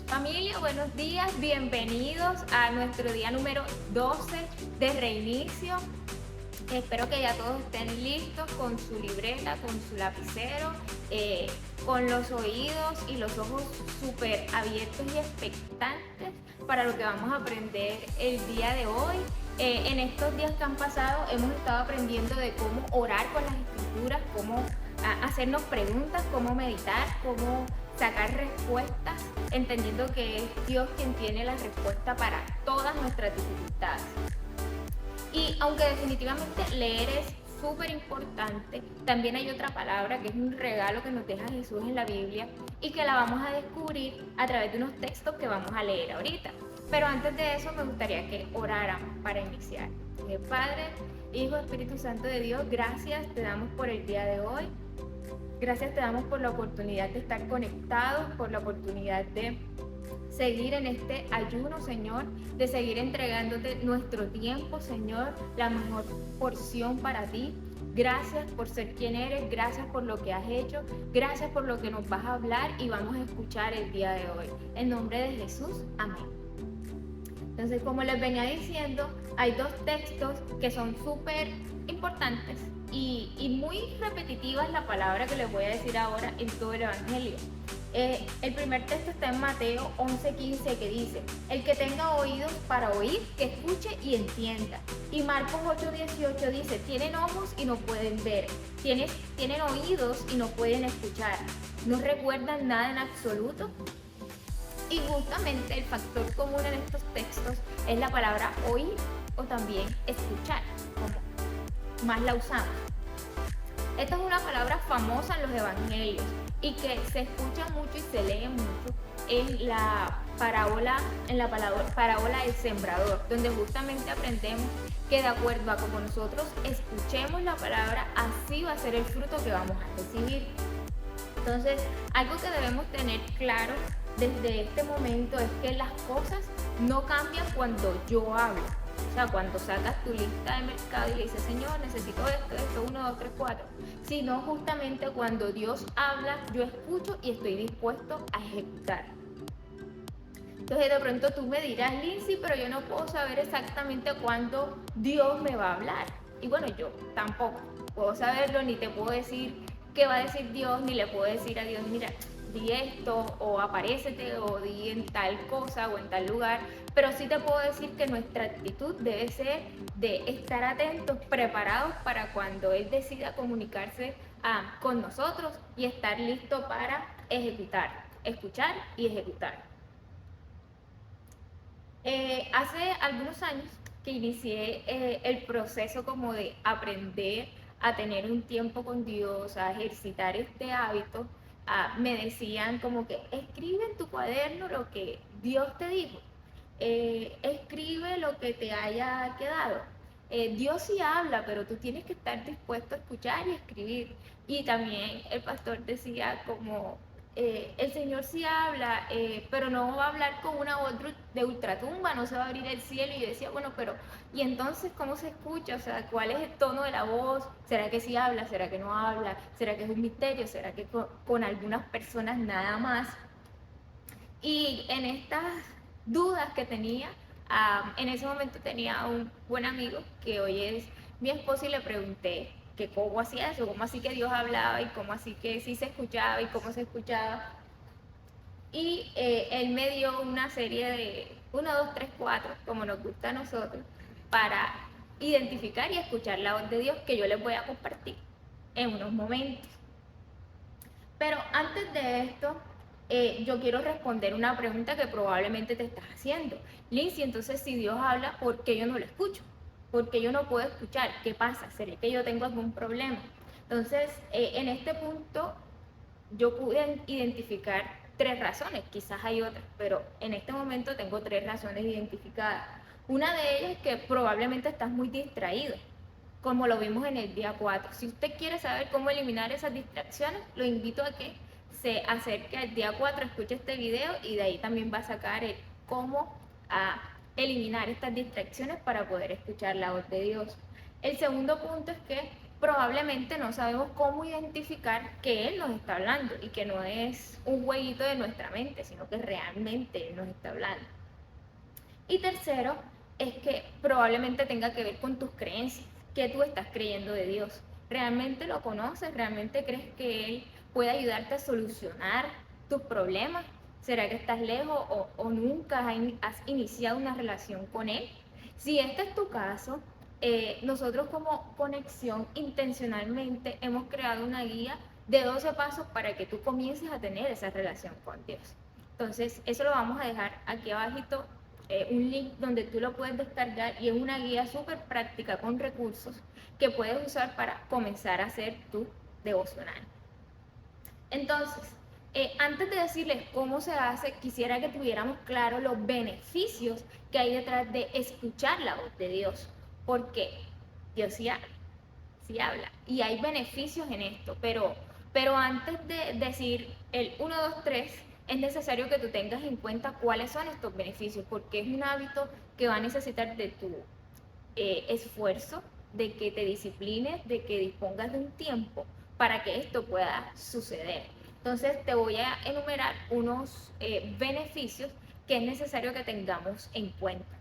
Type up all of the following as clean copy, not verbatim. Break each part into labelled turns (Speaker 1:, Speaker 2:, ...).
Speaker 1: Familia, buenos días, bienvenidos a nuestro día número 12 de reinicio. Espero que ya todos estén listos con su libreta, con su lapicero, con los oídos y los ojos súper abiertos y expectantes para lo que vamos a aprender el día de hoy. En estos días que han pasado hemos estado aprendiendo de cómo orar con las escrituras, cómo hacernos preguntas, cómo meditar, cómo sacar respuestas, entendiendo que es Dios quien tiene la respuesta para todas nuestras dificultades. Y aunque definitivamente leer es súper importante, también hay otra palabra que es un regalo que nos deja Jesús en la Biblia y que la vamos a descubrir a través de unos textos que vamos a leer ahorita. Pero antes de eso me gustaría que oráramos para iniciar. Padre, Hijo, Espíritu Santo de Dios, gracias te damos por el día de hoy. Gracias te damos por la oportunidad de estar conectados, por la oportunidad de seguir en este ayuno, Señor, de seguir entregándote nuestro tiempo, Señor, la mejor porción para ti. Gracias por ser quien eres, gracias por lo que has hecho, gracias por lo que nos vas a hablar y vamos a escuchar el día de hoy. En nombre de Jesús, amén. Entonces, como les venía diciendo, hay dos textos que son súper importantes y muy repetitivas la palabra que les voy a decir ahora en todo el Evangelio. El primer texto está en Mateo 11:15 que dice: el que tenga oídos para oír, que escuche y entienda. Y Marcos 8:18 dice: tienen ojos y no pueden ver, tienen oídos y no pueden escuchar, no recuerdan nada en absoluto. Y justamente el factor común en estos textos es la palabra oír o también escuchar, como más la usamos. Esta es una palabra famosa en los evangelios y que se escucha mucho y se lee mucho en la parábola del sembrador, donde justamente aprendemos que de acuerdo a como nosotros escuchemos la palabra, así va a ser el fruto que vamos a recibir. Entonces, algo que debemos tener claro desde este momento es que las cosas no cambian cuando yo hablo. O sea, cuando sacas tu lista de mercado y le dices: Señor, necesito esto, 1, 2, 3, 4. Sino justamente cuando Dios habla, yo escucho y estoy dispuesto a ejecutar. Entonces de pronto tú me dirás: Lindsay, pero yo no puedo saber exactamente cuándo Dios me va a hablar. Y bueno, yo tampoco puedo saberlo, ni te puedo decir qué va a decir Dios, ni le puedo decir a Dios: mira, di esto, o aparécete, o di en tal cosa, o en tal lugar. Pero sí te puedo decir que nuestra actitud debe ser de estar atentos, preparados para cuando Él decida comunicarse con nosotros y estar listo para ejecutar, escuchar y ejecutar. Hace algunos años que inicié el proceso como de aprender a tener un tiempo con Dios, a ejercitar este hábito, me decían como que escribe en tu cuaderno lo que Dios te dijo, escribe lo que te haya quedado. Dios sí habla, pero tú tienes que estar dispuesto a escuchar y escribir. Y también el pastor decía como el Señor sí habla, pero no va a hablar con una voz de ultratumba, no se va a abrir el cielo. Y yo decía, bueno, pero ¿y entonces cómo se escucha? O sea, ¿cuál es el tono de la voz? ¿Será que sí habla? ¿Será que no habla? ¿Será que es un misterio? ¿Será que con algunas personas nada más? Y en estas dudas que tenía, en ese momento tenía un buen amigo que hoy es mi esposo y le pregunté que cómo hacía eso, cómo así que Dios hablaba y cómo así que sí se escuchaba y cómo se escuchaba. Y él me dio una serie de 1, 2, 3, 4, como nos gusta a nosotros, para identificar y escuchar la voz de Dios, que yo les voy a compartir en unos momentos. Pero antes de esto, yo quiero responder una pregunta que probablemente te estás haciendo. Lindsay, entonces si Dios habla, ¿por qué yo no lo escucho? ¿Por qué yo no puedo escuchar? ¿Qué pasa? ¿Será que yo tengo algún problema? Entonces, en este punto, yo pude identificar 3 razones, quizás hay otras, pero en este momento tengo 3 razones identificadas. Una de ellas es que probablemente estás muy distraído, como lo vimos en el día 4. Si usted quiere saber cómo eliminar esas distracciones, lo invito a que se acerque al día 4, escuche este video y de ahí también va a sacar el cómo eliminar estas distracciones para poder escuchar la voz de Dios. El segundo punto es que probablemente no sabemos cómo identificar que Él nos está hablando y que no es un jueguito de nuestra mente, sino que realmente Él nos está hablando. Y tercero, es que probablemente tenga que ver con tus creencias, que tú estás creyendo de Dios. ¿Realmente lo conoces? ¿Realmente crees que Él puede ayudarte a solucionar tus problemas? ¿Será que estás lejos o nunca has iniciado una relación con Él? Si este es tu caso, nosotros como conexión intencionalmente hemos creado una guía de 12 pasos para que tú comiences a tener esa relación con Dios. Entonces, eso lo vamos a dejar aquí abajito, un link donde tú lo puedes descargar y es una guía súper práctica con recursos que puedes usar para comenzar a hacer tu devocional. Entonces, antes de decirles cómo se hace, quisiera que tuviéramos claro los beneficios que hay detrás de escuchar la voz de Dios, porque Dios sí habla y hay beneficios en esto, pero antes de decir el 1, 2, 3, es necesario que tú tengas en cuenta cuáles son estos beneficios, porque es un hábito que va a necesitar de tu esfuerzo, de que te disciplines, de que dispongas de un tiempo para que esto pueda suceder. Entonces te voy a enumerar unos beneficios que es necesario que tengamos en cuenta.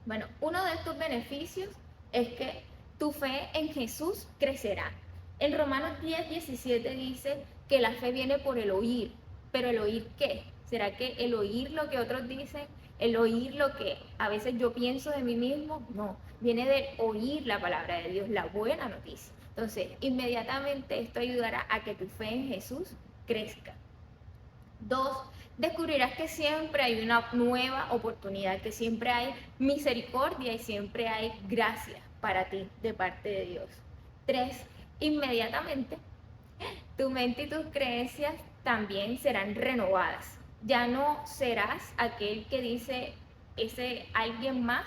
Speaker 1: Bueno, uno de estos beneficios es que tu fe en Jesús crecerá. En Romanos 10:17 dice que la fe viene por el oír, pero ¿el oír qué? ¿Será que el oír lo que otros dicen, el oír lo que a veces yo pienso de mí mismo? No, viene de oír la palabra de Dios, la buena noticia. Entonces, inmediatamente esto ayudará a que tu fe en Jesús crezca. 2, descubrirás que siempre hay una nueva oportunidad, que siempre hay misericordia y siempre hay gracia para ti de parte de Dios. 3, inmediatamente tu mente y tus creencias también serán renovadas. Ya no serás aquel que dice ese alguien más,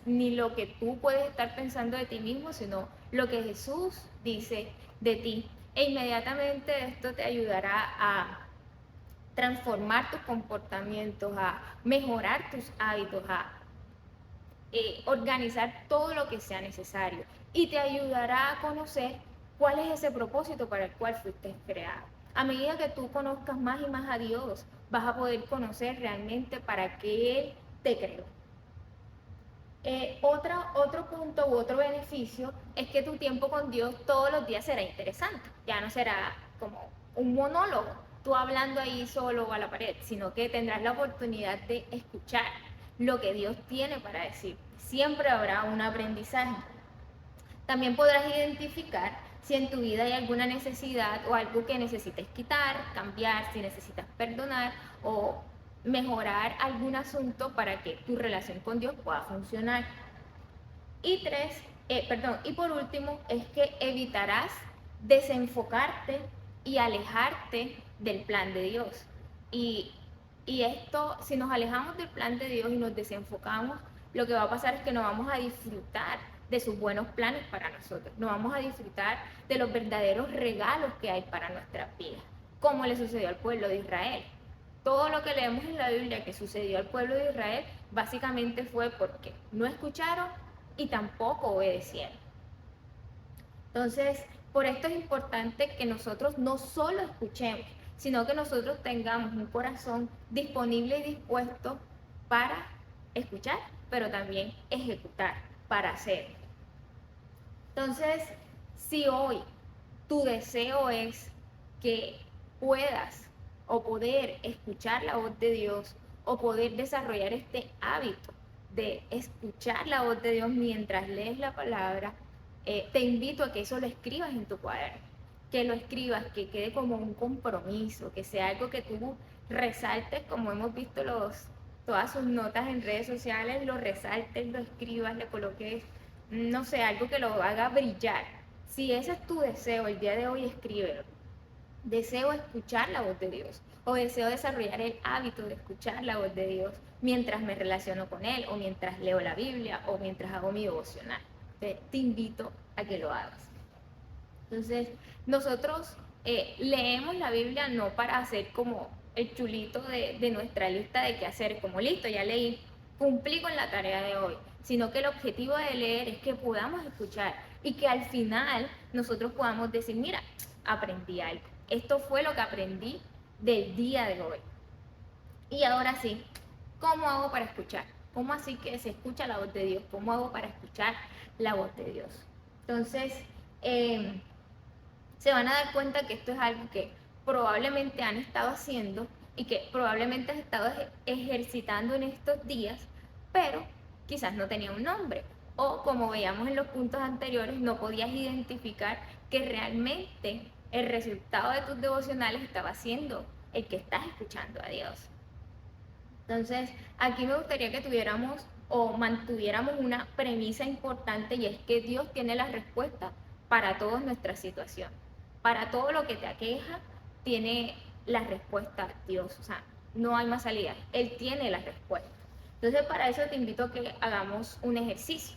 Speaker 1: ni lo que tú puedes estar pensando de ti mismo, sino lo que Jesús dice de ti. E inmediatamente esto te ayudará a transformar tus comportamientos, a mejorar tus hábitos, a organizar todo lo que sea necesario y te ayudará a conocer cuál es ese propósito para el cual fuiste creado. A medida que tú conozcas más y más a Dios, vas a poder conocer realmente para qué Él te creó. Otro punto u otro beneficio es que tu tiempo con Dios todos los días será interesante. Ya no será como un monólogo, tú hablando ahí solo o a la pared, sino que tendrás la oportunidad de escuchar lo que Dios tiene para decir. Siempre habrá un aprendizaje. También podrás identificar si en tu vida hay alguna necesidad o algo que necesites quitar, cambiar, si necesitas perdonar o mejorar algún asunto para que tu relación con Dios pueda funcionar. Y y por último, es que evitarás desenfocarte y alejarte del plan de Dios. Y, y esto, si nos alejamos del plan de Dios y nos desenfocamos, lo que va a pasar es que no vamos a disfrutar de sus buenos planes para nosotros, no vamos a disfrutar de los verdaderos regalos que hay para nuestras vidas, como le sucedió al pueblo de Israel. Todo lo que leemos en la Biblia que sucedió al pueblo de Israel básicamente fue porque no escucharon y tampoco obedecieron. Entonces, por esto es importante que nosotros no solo escuchemos, sino que nosotros tengamos un corazón disponible y dispuesto para escuchar, pero también ejecutar, para hacer. Entonces, si hoy tu deseo es que puedas o poder escuchar la voz de Dios o poder desarrollar este hábito de escuchar la voz de Dios mientras lees la palabra, te invito a que eso lo escribas en tu cuaderno, que lo escribas, que quede como un compromiso, que sea algo que tú resaltes, como hemos visto todas sus notas en redes sociales, lo resaltes, lo escribas, le coloques, no sé, algo que lo haga brillar. Si ese es tu deseo el día de hoy, escríbelo. Deseo escuchar la voz de Dios o deseo desarrollar el hábito de escuchar la voz de Dios mientras me relaciono con Él o mientras leo la Biblia o mientras hago mi devocional. Te invito a que lo hagas. Entonces, nosotros leemos la Biblia no para hacer como el chulito de nuestra lista de qué hacer, como listo, ya leí, cumplí con la tarea de hoy, sino que el objetivo de leer es que podamos escuchar y que al final nosotros podamos decir, mira, aprendí algo. Esto fue lo que aprendí del día de hoy. Y ahora sí, ¿cómo hago para escuchar? ¿Cómo así que se escucha la voz de Dios? ¿Cómo hago para escuchar la voz de Dios? Entonces, se van a dar cuenta que esto es algo que probablemente han estado haciendo y que probablemente has estado ejercitando en estos días, pero quizás no tenía un nombre. O como veíamos en los puntos anteriores, no podías identificar que realmente el resultado de tus devocionales estaba siendo el que estás escuchando a Dios. Entonces, aquí me gustaría que tuviéramos o mantuviéramos una premisa importante, y es que Dios tiene la respuesta para toda nuestra situación. Para todo lo que te aqueja, tiene la respuesta Dios. O sea, no hay más salida. Él tiene la respuesta. Entonces, para eso te invito a que hagamos un ejercicio.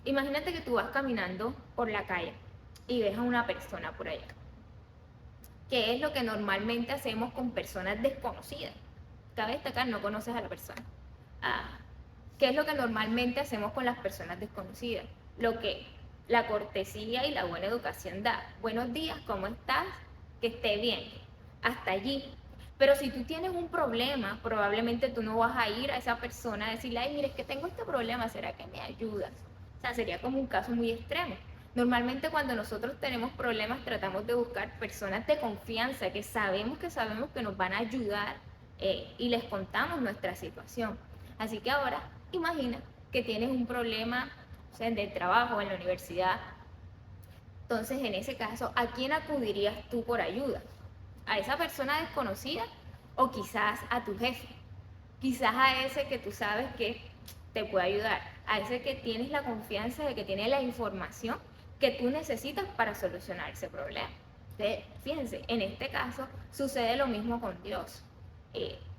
Speaker 1: Imagínate que tú vas caminando por la calle y ves a una persona por allá. ¿Qué es lo que normalmente hacemos con personas desconocidas? Cabe destacar, no conoces a la persona. ¿Qué es lo que normalmente hacemos con las personas desconocidas? Lo que la cortesía y la buena educación da. Buenos días, ¿cómo estás? Que esté bien. Hasta allí. Pero si tú tienes un problema, probablemente tú no vas a ir a esa persona a decirle, ay, mire, es que tengo este problema, ¿será que me ayudas? O sea, sería como un caso muy extremo. Normalmente cuando nosotros tenemos problemas tratamos de buscar personas de confianza que sabemos que nos van a ayudar, y les contamos nuestra situación. Así que ahora imagina que tienes un problema, o sea, en el trabajo, en la universidad. Entonces, en ese caso, ¿a quién acudirías tú por ayuda? ¿A esa persona desconocida o quizás a tu jefe? Quizás a ese que tú sabes que te puede ayudar, a ese que tienes la confianza de que tiene la información que tú necesitas para solucionar ese problema. Entonces, fíjense, en este caso sucede lo mismo con Dios.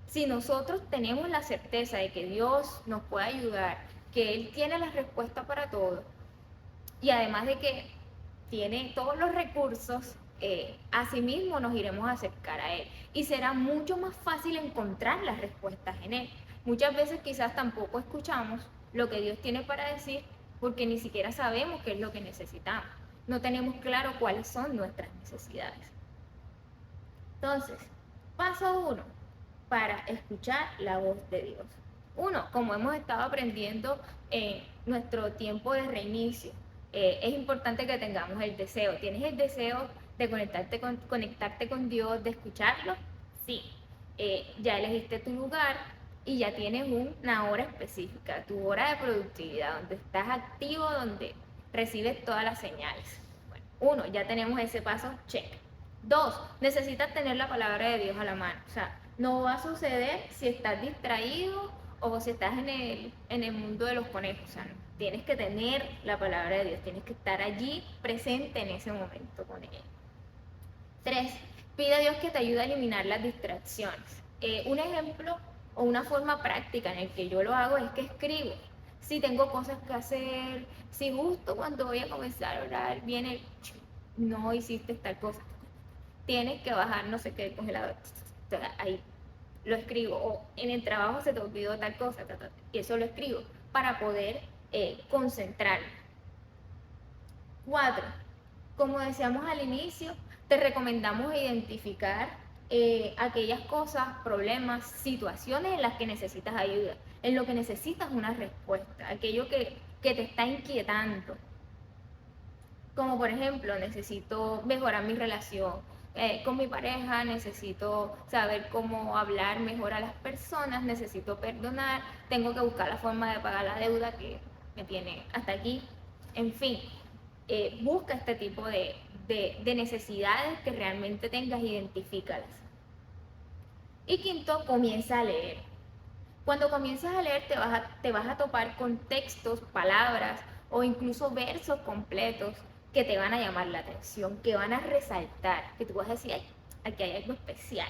Speaker 1: Si nosotros tenemos la certeza de que Dios nos puede ayudar, que Él tiene la respuesta para todo, y además de que tiene todos los recursos, asimismo nos iremos a acercar a Él y será mucho más fácil encontrar las respuestas en Él. Muchas veces quizás tampoco escuchamos lo que Dios tiene para decir porque ni siquiera sabemos qué es lo que necesitamos. No tenemos claro cuáles son nuestras necesidades. Entonces, paso 1 para escuchar la voz de Dios. 1, como hemos estado aprendiendo en nuestro tiempo de reinicio, es importante que tengamos el deseo. ¿Tienes el deseo de conectarte con Dios, de escucharlo? Sí. Ya elegiste tu lugar y ya tienes una hora específica, tu hora de productividad, donde estás activo, donde recibes todas las señales. Bueno, 1, ya tenemos ese paso, check. 2, necesitas tener la palabra de Dios a la mano. O sea, no va a suceder si estás distraído o si estás en el mundo de los conejos. O sea, tienes que tener la palabra de Dios, tienes que estar allí presente en ese momento con Él. 3, pide a Dios que te ayude a eliminar las distracciones. Un ejemplo o una forma práctica en el que yo lo hago es que escribo. Si tengo cosas que hacer, si justo cuando voy a comenzar a orar viene, no hiciste tal cosa, tienes que bajar no sé qué del congelador, ahí lo escribo. O en el trabajo se te olvidó tal cosa, y eso lo escribo para poder concentrarme. 4, como decíamos al inicio, te recomendamos identificar aquellas cosas, problemas, situaciones en las que necesitas ayuda, en lo que necesitas una respuesta, aquello que te está inquietando. Como por ejemplo, necesito mejorar mi relación con mi pareja, necesito saber cómo hablar mejor a las personas, necesito perdonar, tengo que buscar la forma de pagar la deuda que me tiene hasta aquí. En fin, busca este tipo de necesidades que realmente tengas, identifícalas. Y 5, comienza a leer. Cuando comienzas a leer te vas a topar con textos, palabras o incluso versos completos que te van a llamar la atención, que van a resaltar, que tú vas a decir, ay, aquí hay algo especial.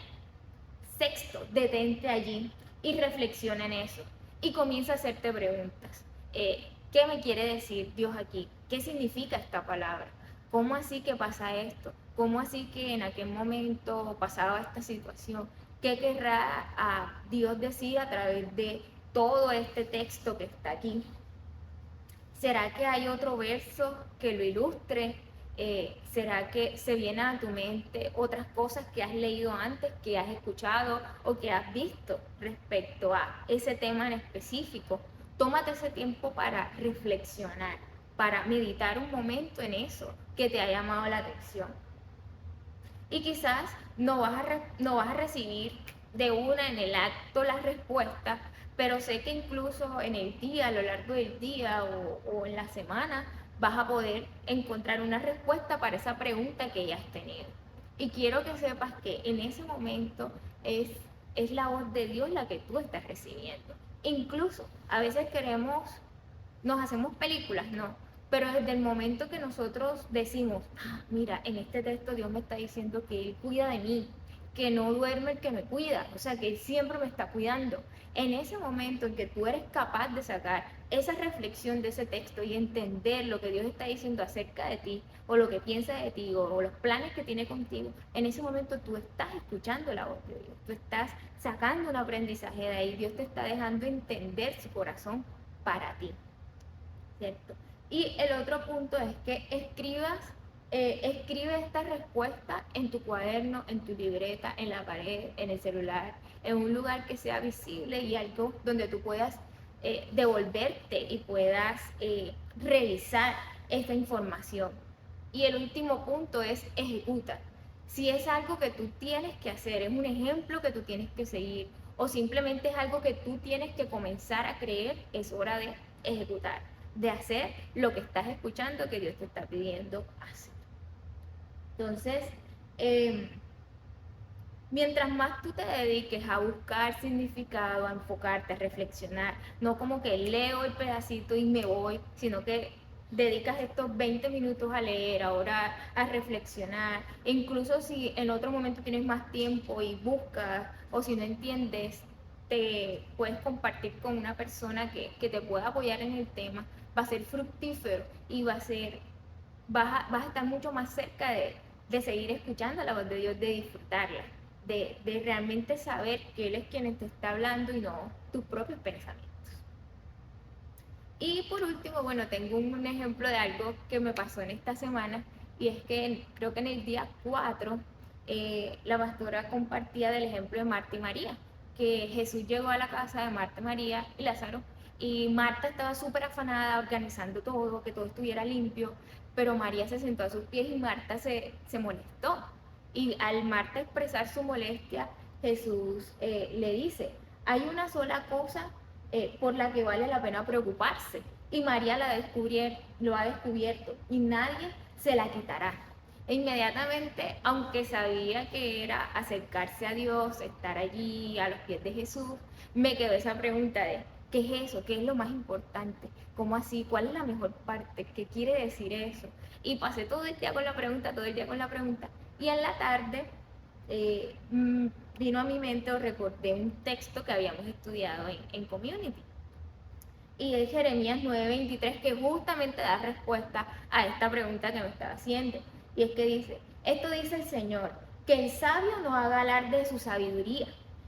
Speaker 1: 6, detente allí y reflexiona en eso y comienza a hacerte preguntas. ¿Qué me quiere decir Dios aquí? ¿Qué significa esta palabra? ¿Cómo así que pasa esto? ¿Cómo así que en aquel momento pasaba esta situación? ¿Qué querrá Dios decir a través de todo este texto que está aquí? ¿Será que hay otro verso que lo ilustre? ¿Será que se vienen a tu mente otras cosas que has leído antes, que has escuchado o que has visto respecto a ese tema en específico? Tómate ese tiempo para reflexionar, para meditar un momento en eso que te ha llamado la atención. Y quizás no vas a recibir de una en el acto la respuesta, pero sé que incluso en el día, a lo largo del día o en la semana, vas a poder encontrar una respuesta para esa pregunta que ya has tenido. Y quiero que sepas que en ese momento es la voz de Dios la que tú estás recibiendo. Incluso a veces nos hacemos películas, no, pero desde el momento que nosotros decimos, mira, en este texto Dios me está diciendo que Él cuida de mí, que no duerme el que me cuida, o sea, que Él siempre me está cuidando. En ese momento en que tú eres capaz de sacar esa reflexión de ese texto y entender lo que Dios está diciendo acerca de ti, o lo que piensa de ti, o los planes que tiene contigo, en ese momento tú estás escuchando la voz de Dios, tú estás sacando un aprendizaje de ahí, Dios te está dejando entender su corazón para ti. ¿Cierto? Y el otro punto es que escribe esta respuesta en tu cuaderno, en tu libreta, en la pared, en el celular, en un lugar que sea visible y algo donde tú puedas devolverte y puedas revisar esta información. Y el último punto es ejecuta. Si es algo que tú tienes que hacer, es un ejemplo que tú tienes que seguir, o simplemente es algo que tú tienes que comenzar a creer, es hora de ejecutar, de hacer lo que estás escuchando que Dios te está pidiendo hacer. Entonces, mientras más tú te dediques a buscar significado, a enfocarte, a reflexionar, no como que leo el pedacito y me voy, sino que dedicas estos 20 minutos a leer, ahora a reflexionar, e incluso si en otro momento tienes más tiempo y buscas, o si no entiendes, te puedes compartir con una persona que te pueda apoyar en el tema, va a ser fructífero y vas a estar mucho más cerca de seguir escuchando la voz de Dios, de disfrutarla, de realmente saber que Él es quien te está hablando y no tus propios pensamientos. Y por último, bueno, tengo un ejemplo de algo que me pasó en esta semana y es que creo que en el día 4 la pastora compartía del ejemplo de Marta y María, que Jesús llegó a la casa de Marta, María y Lázaro y Marta estaba súper afanada organizando todo, que todo estuviera limpio, pero María se sentó a sus pies y Marta se molestó. Y al Marta expresar su molestia, Jesús le dice, hay una sola cosa por la que vale la pena preocuparse. Y María lo ha descubierto y nadie se la quitará. E inmediatamente, aunque sabía que era acercarse a Dios, estar allí a los pies de Jesús, me quedó esa pregunta de, ¿qué es eso? ¿Qué es lo más importante? ¿Cómo así? ¿Cuál es la mejor parte? ¿Qué quiere decir eso? Y pasé todo el día con la pregunta, todo el día con la pregunta. Y en la tarde eh, vino a mi mente o recordé un texto que habíamos estudiado en Community. Y es Jeremías 9:23 que justamente da respuesta a esta pregunta que me estaba haciendo. Y es que dice, esto dice el Señor, que el sabio no haga alarde de su sabiduría,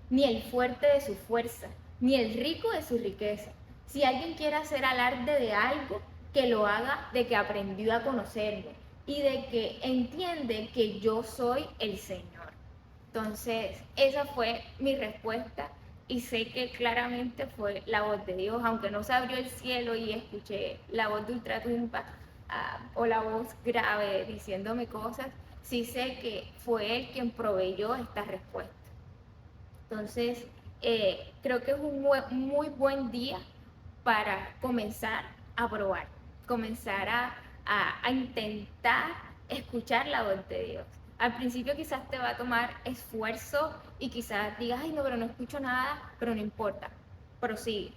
Speaker 1: ni el fuerte de su fuerza, ni el rico de su riqueza. Si alguien quiere hacer alarde de algo, que lo haga de que aprendió a conocerme y de que entiende que yo soy el Señor. Entonces, esa fue mi respuesta y sé que claramente fue la voz de Dios, aunque no se abrió el cielo y escuché la voz de ultratumba o la voz grave diciéndome cosas, sí sé que fue Él quien proveyó esta respuesta. Entonces, creo que es un muy buen día para comenzar a probar, comenzar a intentar escuchar la voz de Dios. Al principio quizás te va a tomar esfuerzo y quizás digas, ay no, pero no escucho nada, pero no importa, prosigue.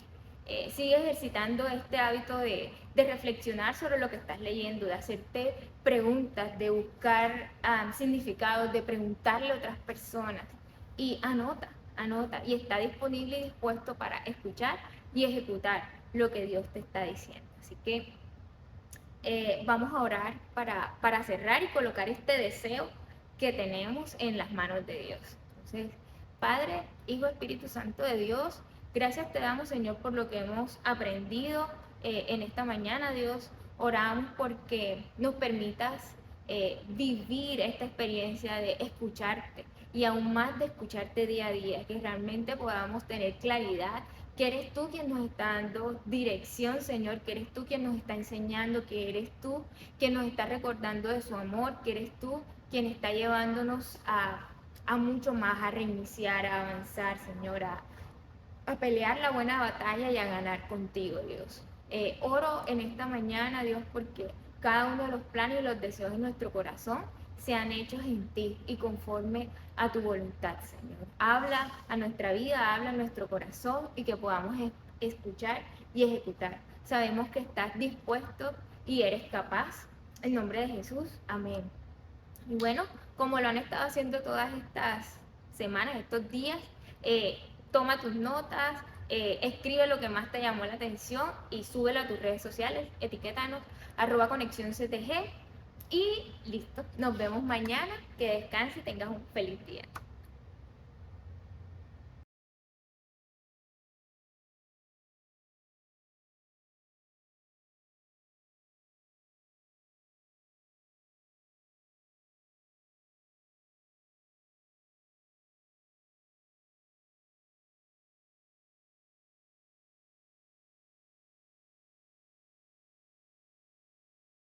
Speaker 1: Sigue ejercitando este hábito de reflexionar sobre lo que estás leyendo, de hacerte preguntas, de buscar significados, de preguntarle a otras personas y anota y está disponible y dispuesto para escuchar y ejecutar lo que Dios te está diciendo. Así que vamos a orar para cerrar y colocar este deseo que tenemos en las manos de Dios. Entonces, Padre, Hijo, Espíritu Santo de Dios, gracias te damos, Señor, por lo que hemos aprendido en esta mañana, Dios. Oramos porque nos permitas vivir esta experiencia de escucharte y aún más de escucharte día a día, que realmente podamos tener claridad, que eres tú quien nos está dando dirección, Señor, que eres tú quien nos está enseñando, que eres tú quien nos está recordando de su amor, que eres tú quien está llevándonos a mucho más, a reiniciar, a avanzar, Señor, a pelear la buena batalla y a ganar contigo, Dios. Oro en esta mañana, Dios, porque cada uno de los planes y los deseos de nuestro corazón sean hechos en ti y conforme a tu voluntad, Señor. Habla a nuestra vida, habla a nuestro corazón y que podamos escuchar y ejecutar. Sabemos que estás dispuesto y eres capaz. En nombre de Jesús, amén. Y bueno, como lo han estado haciendo todas estas semanas, estos días, toma tus notas, escribe lo que más te llamó la atención y súbelo a tus redes sociales, etiquétanos, @ConexiónCTG y listo. Nos vemos mañana, que descanse y tengas un feliz día.